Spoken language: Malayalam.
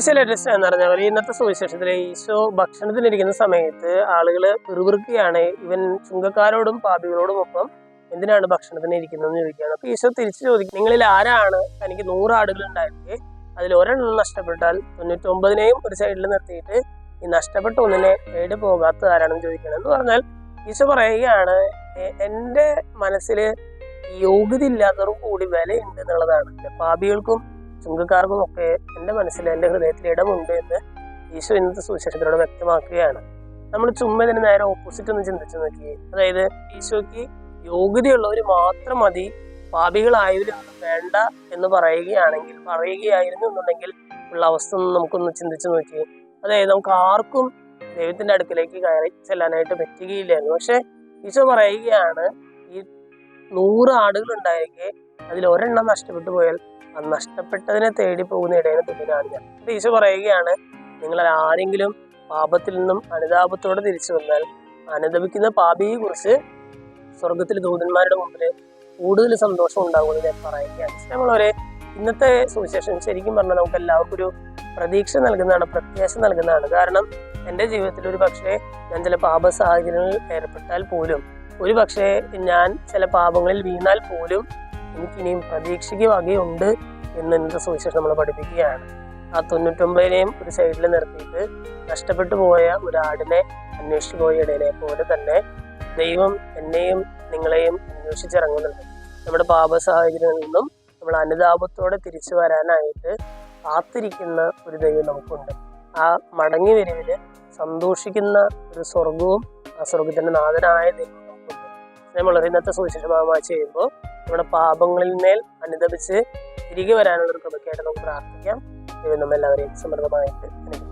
ചില രസം എന്ന് പറഞ്ഞാൽ ഇന്നത്തെ സുവിശേഷത്തിലെ ഈശോ ഭക്ഷണത്തിനിരിക്കുന്ന സമയത്ത് ആളുകള് പിറുപിറുക്കുകയാണ്, ഇവൻ ചുങ്കക്കാരോടും പാപികളോടും ഒപ്പം എന്തിനാണ് ഭക്ഷണത്തിന് ഇരിക്കുന്നതെന്ന് ചോദിക്കുകയാണ്. അപ്പൊ ഈശോ തിരിച്ചു ചോദിക്കും, നിങ്ങളിൽ ആരാണ് തനിക്ക് 100 ആടുകൾ ഉണ്ടായിരിക്കെ അതിൽ ഒരെണ്ണം നഷ്ടപ്പെട്ടാൽ 99നെയും ഒരു സൈഡിൽ നിർത്തിയിട്ട് ഈ നഷ്ടപ്പെട്ട ഒന്നിനെ തേടി പോകാത്ത ആരാണെന്ന് ചോദിക്കണം. എന്ന് പറഞ്ഞാൽ ഈശോ പറയുകയാണ്, എൻ്റെ മനസ്സിൽ യോഗ്യത ഇല്ലാത്തവർ കൂടി വിലയുണ്ട് എന്നുള്ളതാണ്. പാപികൾക്കും ചുങ്കക്കാർക്കും ഒക്കെ എൻ്റെ മനസ്സിൽ, എൻ്റെ ഹൃദയത്തിൽ ഇടമുണ്ട് എന്ന് ഈശോ ഇന്നത്തെ സുവിശേഷത്തിലൂടെ വ്യക്തമാക്കുകയാണ്. നമ്മൾ ചുമ്മാ ഇതിന് നേരെ ഓപ്പോസിറ്റ് ഒന്ന് ചിന്തിച്ചു നോക്കിയേ. അതായത് ഈശോയ്ക്ക് യോഗ്യതയുള്ളവർ മാത്രം മതി, പാപികളായവരൊന്നും വേണ്ട എന്ന് പറയുകയായിരുന്നു എന്നുണ്ടെങ്കിൽ ഉള്ള അവസ്ഥ ഒന്ന് നമുക്കൊന്ന് ചിന്തിച്ചു നോക്കിയേ. അതായത് നമുക്ക് ആർക്കും ദൈവത്തിന്റെ അടുക്കലേക്ക് കയറി ചെല്ലാനായിട്ട് പറ്റുകയില്ലായിരുന്നു. പക്ഷെ ഈശോ പറയുകയാണ്, ഈ 100 ആടുകൾ ഉണ്ടായിരിക്കെ അതിൽ ഒരെണ്ണം നഷ്ടപ്പെട്ടു പോയാൽ ആ നഷ്ടപ്പെട്ടതിനെ തേടി പോകുന്ന ഇടയനെ തുല്യനാണ് ഞാൻ. അപ്പൊ ഈശോ പറയുകയാണ്, നിങ്ങൾ ആരെങ്കിലും പാപത്തിൽ നിന്നും അനുതാപത്തോടെ തിരിച്ചു വന്നാൽ അനുദപിക്കുന്ന പാപിയെ കുറിച്ച് സ്വർഗത്തിലെ ദൂതന്മാരുടെ മുമ്പിൽ കൂടുതൽ സന്തോഷം ഉണ്ടാകുമെന്ന് ഞാൻ പറയുകയാണ്. നമ്മളൊരു ഇന്നത്തെ സുവിശേഷം ശരിക്കും പറഞ്ഞാൽ നമുക്ക് എല്ലാവർക്കും ഒരു പ്രതീക്ഷ നൽകുന്നതാണ്, പ്രത്യാശ നൽകുന്നതാണ്. കാരണം എൻ്റെ ജീവിതത്തിൽ ഒരു പക്ഷേ ഞാൻ ചില പാപ സാഹചര്യങ്ങളിൽ ഏർപ്പെട്ടാൽ പോലും, ഒരു പക്ഷേ ഞാൻ ചില പാപങ്ങളിൽ വീണാൽ പോലും എനിക്കിനിയും പ്രതീക്ഷയ്ക്ക് വകയുണ്ട് എന്ന് ഇന്നത്തെ സുവിശേഷം നമ്മൾ പഠിപ്പിക്കുകയാണ്. ആ 99നെയും ഒരു സൈഡിൽ നിർത്തിയിട്ട് നഷ്ടപ്പെട്ടു പോയ ഒരു ആടിനെ അന്വേഷിച്ചു പോയ ഇടയനെ പോലെ തന്നെ ദൈവം എന്നെയും നിങ്ങളെയും അന്വേഷിച്ചിറങ്ങുന്നുണ്ട്. നമ്മുടെ പാപ സാഹചര്യങ്ങളിൽ നിന്നും നമ്മൾ അനുതാപത്തോടെ തിരിച്ചു വരാനായിട്ട് കാത്തിരിക്കുന്ന ഒരു ദൈവം നമുക്കുണ്ട്. ആ മടങ്ങി വരവില് സന്തോഷിക്കുന്ന ഒരു സ്വർഗവും ആ സ്വർഗത്തിന്റെ നാഥനായ ദൈവം നമുക്കുണ്ട്. നമ്മൾ ഇന്നത്തെ സുവിശേഷമായി ചെയ്യുമ്പോൾ നമ്മുടെ പാപങ്ങളിൽ മേൽ അനുദപിച്ച് തിരികെ വരാനുള്ള ഒരു കൃപയ്ക്കായിട്ട് നമുക്ക് പ്രാർത്ഥിക്കാം. ദൈവം നമ്മെല്ലാവരെയും സമൃദ്ധമായിട്ട് അനുഗ്രഹിക്കട്ടെ.